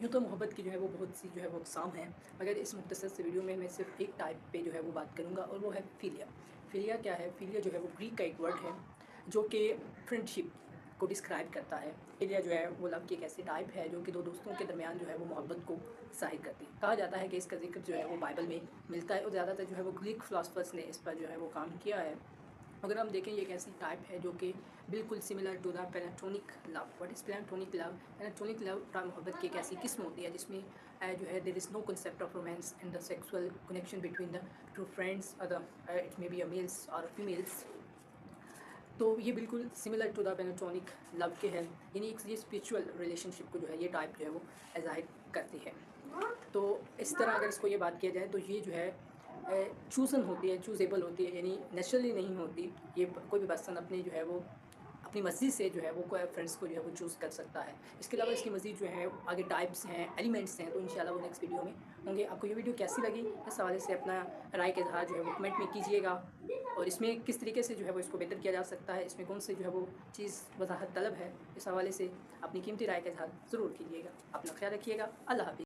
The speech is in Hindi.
यूँ तो मोहब्बत की जो है वो बहुत सी जो है वो अक़साम हैं, मगर इस मुख्तसर से वीडियो में मैं सिर्फ़ एक टाइप पे जो है वो बात करूँगा और वो है फ़िलिया। फ़िलिया क्या है? फ़िलिया जो है वो ग्रीक का एक वर्ड है जो कि फ्रेंडशिप को डिस्क्राइब करता है। फ़िलिया जो है वो लव की एक ऐसी टाइप है जो कि 2 दोस्तों के दरमियान जो है वो मोहब्बत को ज़ाहिर करती है। कहा जाता है कि इसका ज़िक्र जो है वो बाइबल में मिलता है और ज़्यादातर जो है वो ग्रीक फ़िलॉसफ़र्स ने इस पर जो है वो काम किया है। अगर हम देखें ये एक ऐसी टाइप है जो कि बिल्कुल similar to the platonic love. What is platonic love? Platonic love मोहब्बत की एक ऐसी किस्म होती है जिसमें जो है there is no concept of romance and the sexual connection between the two friends और the it may be a males और फीमेल्स। तो ये बिल्कुल similar to the platonic love के है, यानी एक ये स्पिरिचुअल रिलेशनशिप को जो है ये टाइप जो है वो ज़ाहिर करती है। तो इस तरह अगर इसको ये बात किया जाए तो ये जो है चूज़न होती है, चूज़ेबल होती है, यानी नेचुरली नहीं होती। ये कोई भी पर्सन अपनी जो है वो अपनी मर्ज़ी से जो है वो कोई फ्रेंड्स को जो है वो चूज़ कर सकता है। इसके अलावा इसकी मज़ीद जो है आगे टाइप्स हैं, एलिमेंट्स हैं, तो इंशाल्लाह वो नेक्स्ट वीडियो में होंगे। आपको ये वीडियो कैसी लगी? इस हवाले से अपना राय का इज़हार जो है वो कमेंट में कीजिएगा और इसमें किस तरीके से जो है वो इसको बेहतर किया जा सकता है, इसमें कौन सी जो है वो चीज़ वज़ाहत तलब है, इस हवाले से अपनी कीमती राय का इज़हार ज़रूर कीजिएगा। अपना ख़्याल रखिएगा। अल्लाह हाफ़िज़।